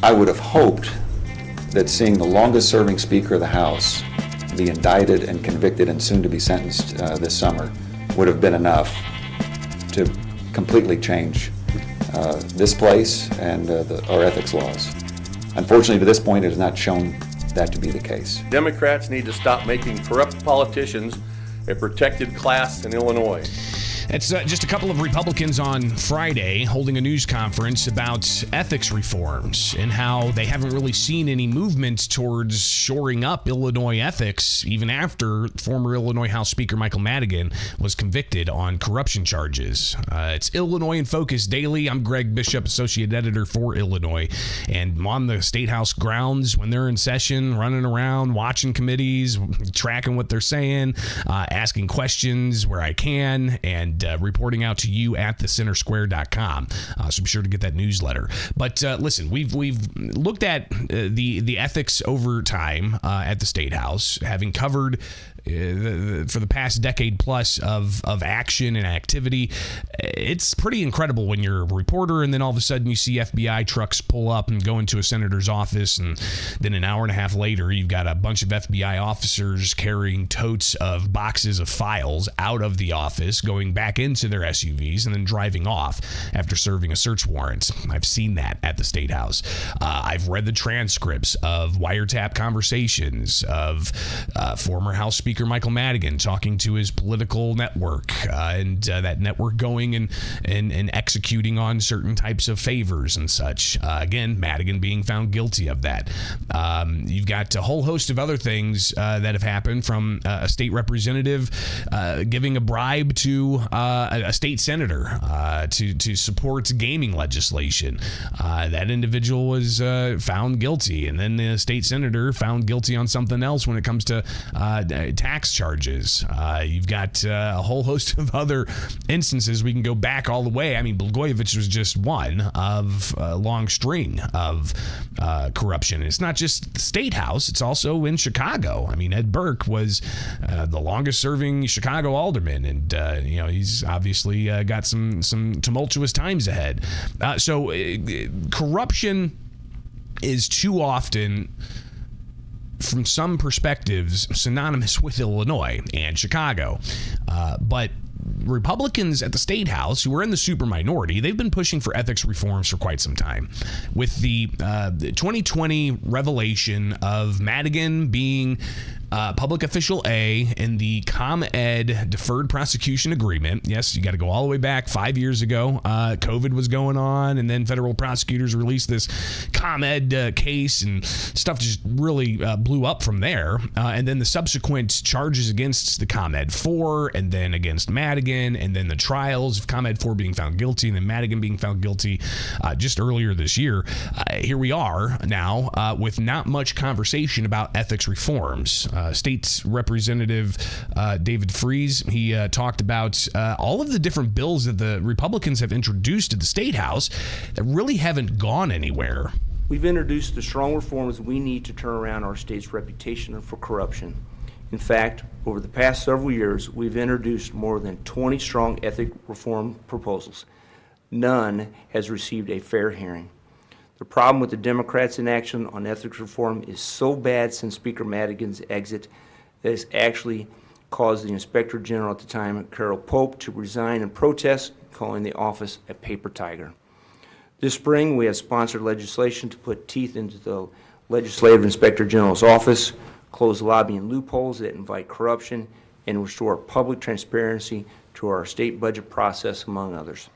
I would have hoped that seeing the longest-serving Speaker of the House be indicted and convicted and soon to be sentenced this summer would have been enough to completely change this place and our ethics laws. Unfortunately, to this point, it has not shown that to be the case. Democrats need to stop making corrupt politicians a protected class in Illinois. It's just a couple of Republicans on Friday holding a news conference about ethics reforms and how they haven't really seen any movement towards shoring up Illinois ethics even after former Illinois House Speaker Michael Madigan was convicted on corruption charges. It's Illinois in Focus Daily. I'm Greg Bishop, Associate Editor for Illinois, and I'm on the Statehouse grounds when they're in session, running around, watching committees, tracking what they're saying, asking questions where I can, and reporting out to you at thecentersquare.com. So be sure to get that newsletter. But listen, we've looked at the ethics over time at the Statehouse, having covered for the past decade plus of action and activity. It's pretty incredible when you're a reporter and then all of a sudden you see FBI trucks pull up and go into a senator's office, and then an hour and a half later you've got a bunch of FBI officers carrying totes of boxes of files out of the office, going back into their SUVs, and then driving off after serving a search warrant. I've seen that at the Statehouse. I've read the transcripts of wiretap conversations of former House Speaker Michael Madigan talking to his political network, and that network going and executing on certain types of favors and such. Again, Madigan being found guilty of that. You've got a whole host of other things that have happened, from a state representative giving a bribe to a state senator to support gaming legislation. That individual was found guilty, and then the state senator found guilty on something else when it comes to tax charges. You've got a whole host of other instances. We can go back all the way. I mean, Blagojevich was just one of a long string of corruption. It's not just the Statehouse, it's also in Chicago. I mean, Ed Burke was the longest serving Chicago alderman, and he's obviously got some tumultuous times ahead. So corruption is too often, from some perspectives, synonymous with Illinois and Chicago. But Republicans at the Statehouse, who are in the super minority, they've been pushing for ethics reforms for quite some time. With the 2020 revelation of Madigan being public official A in the ComEd deferred prosecution agreement. Yes, you got to go all the way back 5 years ago. COVID was going on, and then federal prosecutors released this ComEd case, and stuff just really blew up from there. And then the subsequent charges against the ComEd 4, and then against Madigan, and then the trials of ComEd 4 being found guilty, and then Madigan being found guilty just earlier this year. Here we are now with not much conversation about ethics reforms. State Representative David Freese, he talked about all of the different bills that the Republicans have introduced to the Statehouse that really haven't gone anywhere. We've introduced the strong reforms we need to turn around our state's reputation for corruption. In fact, over the past several years, we've introduced more than 20 strong ethic reform proposals. None has received a fair hearing. The problem with the Democrats' inaction on ethics reform is so bad since Speaker Madigan's exit that it's actually caused the Inspector General at the time, Carol Pope, to resign in protest, calling the office a paper tiger. This spring, we have sponsored legislation to put teeth into the Legislative Inspector General's office, close lobbying loopholes that invite corruption, and restore public transparency to our state budget process, among others.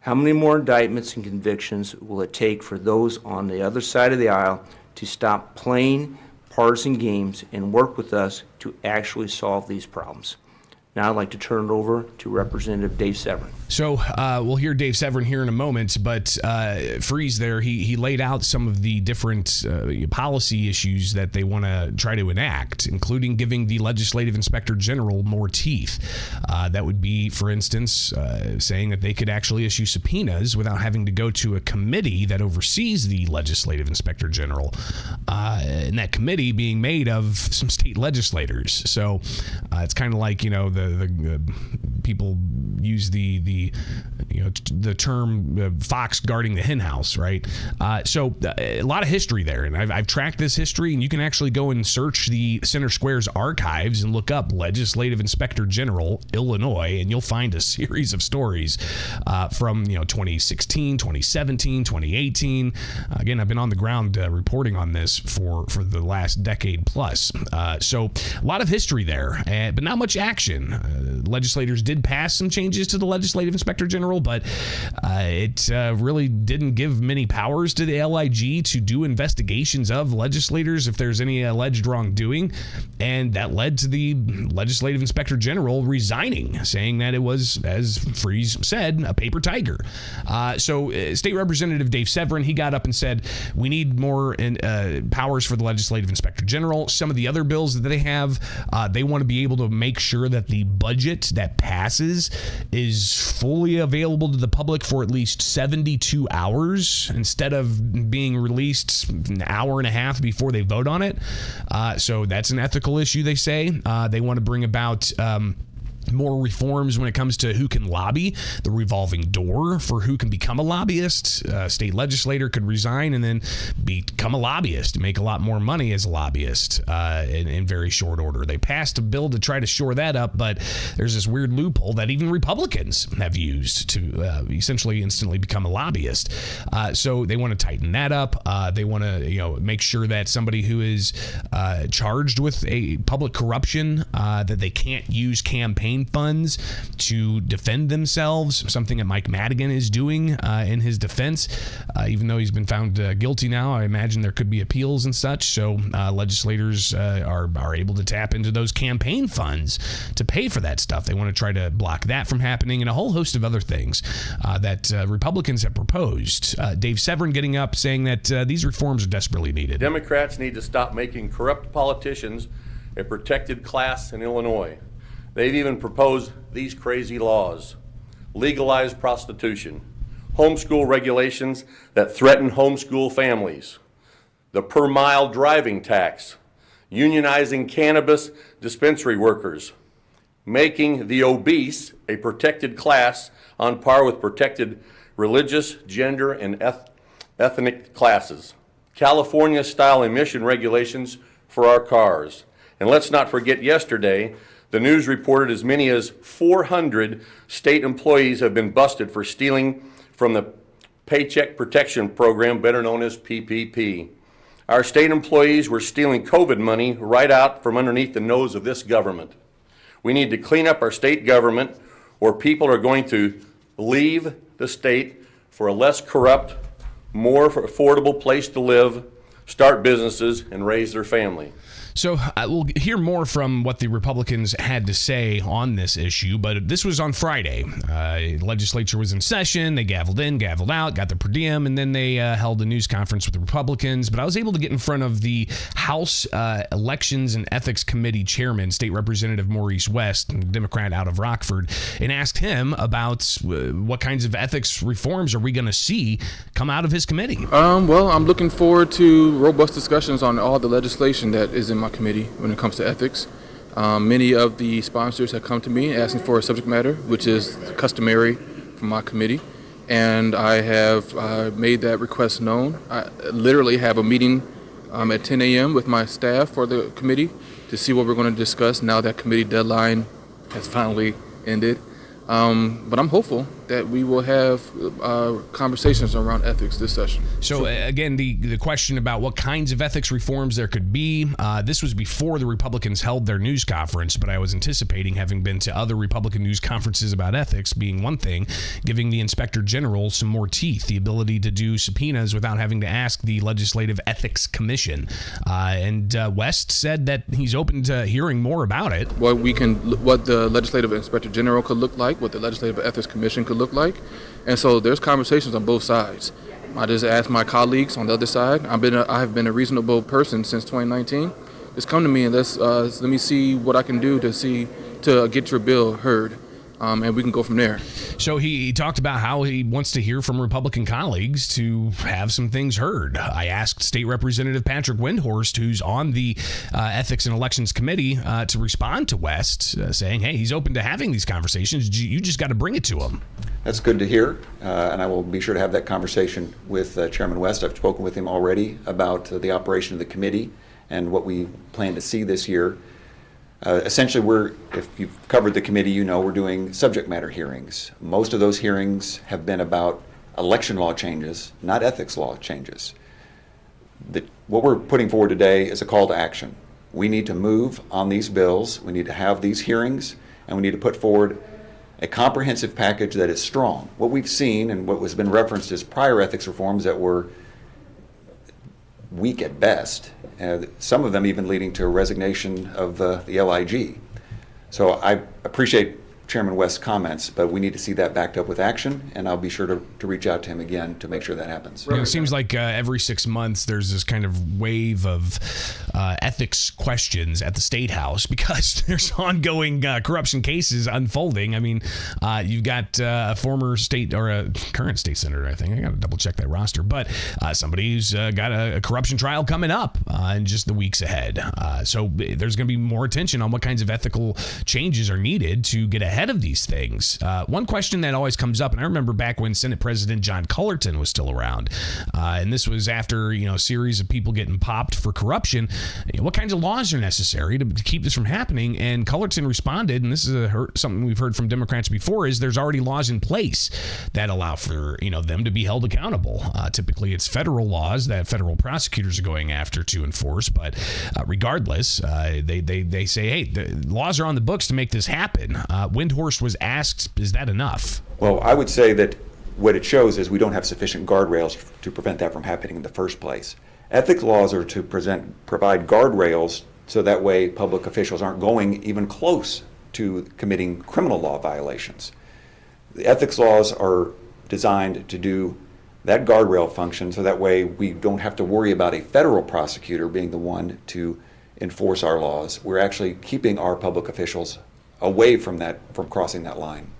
How many more indictments and convictions will it take for those on the other side of the aisle to stop playing partisan games and work with us to actually solve these problems? Now I'd like to turn it over to Representative Dave Severin. So we'll hear Dave Severin here in a moment, but Freese there, he laid out some of the different policy issues that they want to try to enact, including giving the Legislative Inspector General more teeth. That would be, for instance, saying that they could actually issue subpoenas without having to go to a committee that oversees the Legislative Inspector General, and that committee being made of some state legislators. So it's kind of like, the people use the term fox guarding the hen house, right? So a lot of history there, and I've tracked this history, and you can actually go and search the Center Square's archives and look up Legislative Inspector General Illinois, and you'll find a series of stories from 2016, 2017, 2018. Again, I've been on the ground reporting on this for the last decade plus. So a lot of history there, but not much action. Legislators did pass some changes to the Legislative Inspector General, but it really didn't give many powers to the LIG to do investigations of legislators if there's any alleged wrongdoing, and that led to the Legislative Inspector General resigning, saying that it was, as Freeze said, a paper tiger. So State Representative Dave Severin, he got up and said, we need more powers for the Legislative Inspector General. Some of the other bills that they have, they want to be able to make sure that the budget that passes is fully available to the public for at least 72 hours instead of being released an hour and a half before they vote on it. So that's an ethical issue, they say. They want to bring about more reforms when it comes to who can lobby, the revolving door for who can become a lobbyist. A state legislator could resign and then become a lobbyist, make a lot more money as a lobbyist in very short order. They passed a bill to try to shore that up, but there's this weird loophole that even Republicans have used to essentially instantly become a lobbyist. So they want to tighten that up. They want to make sure that somebody who is charged with a public corruption, that they can't use campaign funds to defend themselves, something that Mike Madigan is doing in his defense. Even though he's been found guilty now, I imagine there could be appeals and such. So legislators are able to tap into those campaign funds to pay for that stuff. They want to try to block that from happening, and a whole host of other things that Republicans have proposed. Dave Severin getting up saying that these reforms are desperately needed. Democrats need to stop making corrupt politicians a protected class in Illinois. They've even proposed these crazy laws: legalize prostitution, homeschool regulations that threaten homeschool families, the per-mile driving tax, unionizing cannabis dispensary workers, making the obese a protected class on par with protected religious, gender, and ethnic classes, California-style emission regulations for our cars. And let's not forget yesterday, the news reported as many as 400 state employees have been busted for stealing from the Paycheck Protection Program, better known as PPP. Our state employees were stealing COVID money right out from underneath the nose of this government. We need to clean up our state government, or people are going to leave the state for a less corrupt, more affordable place to live, start businesses, and raise their family. So we'll hear more from what the Republicans had to say on this issue, but this was on Friday. The legislature was in session. They gavelled in, gavelled out, got their per diem, and then they held a news conference with the Republicans. But I was able to get in front of the House Elections and Ethics Committee chairman, State Representative Maurice West, a Democrat out of Rockford, and asked him about what kinds of ethics reforms are we going to see come out of his committee. Well, I'm looking forward to robust discussions on all the legislation that is in my committee when it comes to ethics. Many of the sponsors have come to me asking for a subject matter, which is customary for my committee, and I have made that request known. I literally have a meeting at 10 a.m. with my staff for the committee to see what we're going to discuss now that committee deadline has finally ended. But I'm hopeful that we will have conversations around ethics this session. So again, the question about what kinds of ethics reforms there could be, this was before the Republicans held their news conference, but I was anticipating, having been to other Republican news conferences about ethics being one thing, giving the Inspector General some more teeth, the ability to do subpoenas without having to ask the Legislative Ethics Commission. And West said that he's open to hearing more about it. What the Legislative Inspector General could look like, what the Legislative Ethics Commission could look like. And so there's conversations on both sides. I just asked my colleagues on the other side. I have been a reasonable person since 2019. Just come to me and let me see what I can do to get your bill heard. and we can go from there. So he talked about how he wants to hear from Republican colleagues to have some things heard. I asked State Representative Patrick Windhorst, who's on the Ethics and Elections Committee, to respond to West, saying, hey, he's open to having these conversations. You just got to bring it to him. That's good to hear, and I will be sure to have that conversation with Chairman West. I've spoken with him already about the operation of the committee and what we plan to see this year. Essentially, if you've covered the committee, you know we're doing subject matter hearings. Most of those hearings have been about election law changes, not ethics law changes. What we're putting forward today is a call to action. We need to move on these bills, we need to have these hearings, and we need to put forward a comprehensive package that is strong. What we've seen and what has been referenced as prior ethics reforms that were weak at best, some of them even leading to a resignation of the LIG. So I appreciate Chairman West's comments, but we need to see that backed up with action, and I'll be sure to reach out to him again to make sure that happens. It seems like every 6 months there's this kind of wave of ethics questions at the Statehouse because there's ongoing corruption cases unfolding. I mean, you've got a former state or a current state senator, I think. I got to double check that roster, but somebody who's got a corruption trial coming up in just the weeks ahead. So there's going to be more attention on what kinds of ethical changes are needed to get ahead of these things. One question that always comes up, and I remember back when Senate President John Cullerton was still around, and this was after a series of people getting popped for corruption. What kinds of laws are necessary to keep this from happening? And Cullerton responded, and this is something we've heard from Democrats before, is there's already laws in place that allow for them to be held accountable. Typically, it's federal laws that federal prosecutors are going after to enforce, but regardless, they say, hey, the laws are on the books to make this happen. Windhorst was asked, is that enough? Well, I would say that what it shows is we don't have sufficient guardrails to prevent that from happening in the first place. Ethics laws are to provide guardrails so that way public officials aren't going even close to committing criminal law violations. The ethics laws are designed to do that guardrail function so that way we don't have to worry about a federal prosecutor being the one to enforce our laws. We're actually keeping our public officials away from crossing that line.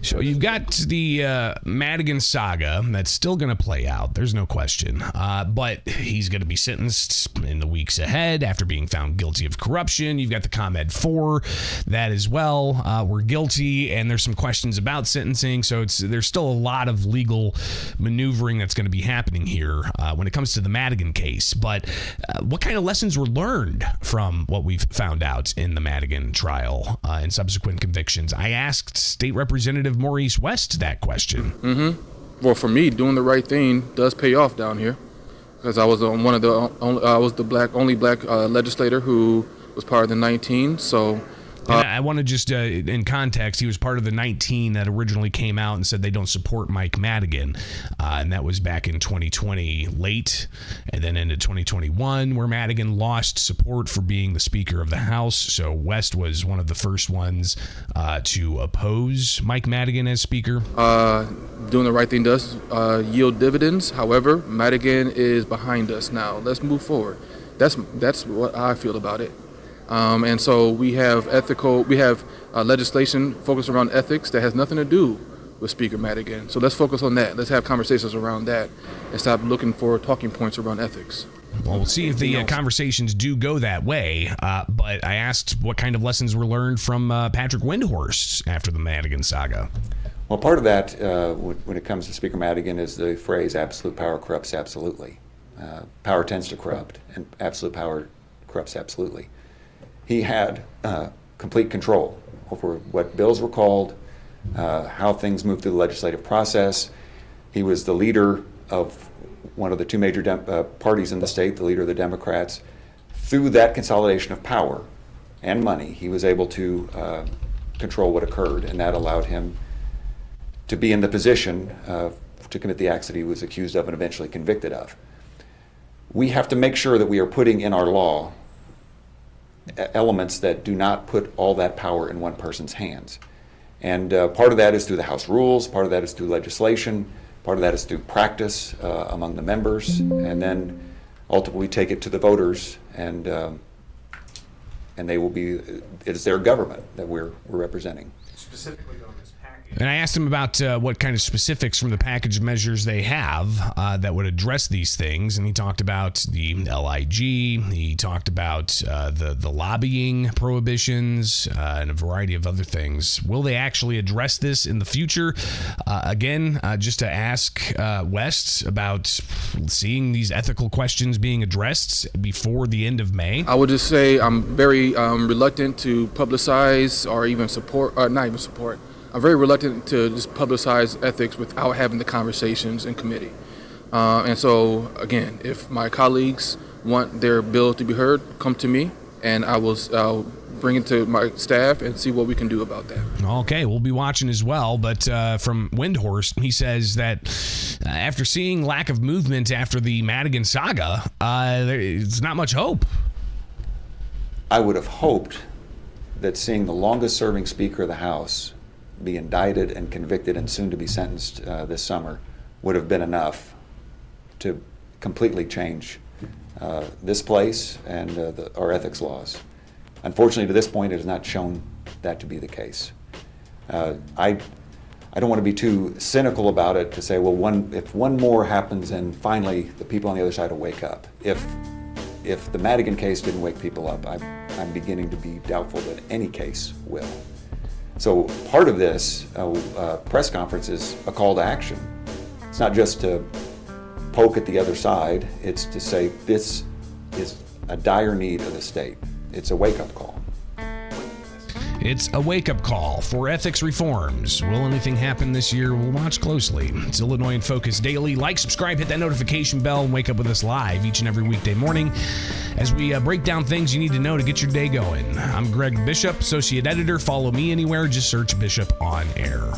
So you've got the Madigan saga that's still going to play out. There's no question. But he's going to be sentenced in the weeks ahead after being found guilty of corruption. You've got the ComEd 4 that as well were guilty, and there's some questions about sentencing. So there's still a lot of legal maneuvering that's going to be happening here when it comes to the Madigan case. But what kind of lessons were learned from what we've found out in the Madigan trial and subsequent convictions? I asked State Representative Maurice West that question. Well, for me, doing the right thing does pay off down here, because I was the only black legislator who was part of the 19. So. I want to just, in context, he was part of the 19 that originally came out and said they don't support Mike Madigan. And that was back in 2020 late, and then into 2021, where Madigan lost support for being the Speaker of the House. So West was one of the first ones to oppose Mike Madigan as Speaker. Doing the right thing does yield dividends. However, Madigan is behind us now. Let's move forward. That's what I feel about it. And so we have legislation focused around ethics that has nothing to do with Speaker Madigan. So let's focus on that. Let's have conversations around that and stop looking for talking points around ethics. Well, we'll see if the conversations do go that way. But I asked what kind of lessons were learned from Patrick Windhorst after the Madigan saga. Well, part of that, when it comes to Speaker Madigan, is the phrase "absolute power corrupts absolutely." Power tends to corrupt, and absolute power corrupts absolutely. He had complete control over what bills were called, how things moved through the legislative process. He was the leader of one of the two major parties in the state, the leader of the Democrats. Through that consolidation of power and money, he was able to control what occurred, and that allowed him to be in the position to commit the acts that he was accused of and eventually convicted of. We have to make sure that we are putting in our law elements that do not put all that power in one person's hands. And part of that is through the House rules, part of that is through legislation, part of that is through practice among the members, and then ultimately take it to the voters, and they will be, it is their government that we're representing. Specifically on And I asked him about what kind of specifics from the package of measures they have that would address these things, and he talked about the LIG, he talked about the lobbying prohibitions, and a variety of other things. Will they actually address this in the future? Again, just to ask West about seeing these ethical questions being addressed before the end of May. I would just say I'm very reluctant to publicize or even support, not even support. I'm very reluctant to just publicize ethics without having the conversations in committee. And so, again, if my colleagues want their bill to be heard, come to me, and I'll bring it to my staff and see what we can do about that. Okay, we'll be watching as well. But from Windhorst, he says that after seeing lack of movement after the Madigan saga, there's not much hope. I would have hoped that seeing the longest-serving Speaker of the House be indicted and convicted and soon to be sentenced this summer would have been enough to completely change this place and our ethics laws. Unfortunately, to this point, it has not shown that to be the case. I don't want to be too cynical about it to say, well, if one more happens and finally the people on the other side will wake up. If the Madigan case didn't wake people up, I'm beginning to be doubtful that any case will. So part of this press conference is a call to action. It's not just to poke at the other side, it's to say this is a dire need of the state. It's a wake-up call. It's a wake-up call for ethics reforms. Will anything happen this year? We'll watch closely. It's Illinois in Focus Daily. Like, subscribe, hit that notification bell, and wake up with us live each and every weekday morning as we break down things you need to know to get your day going. I'm Greg Bishop, Associate Editor. Follow me anywhere. Just search Bishop on Air.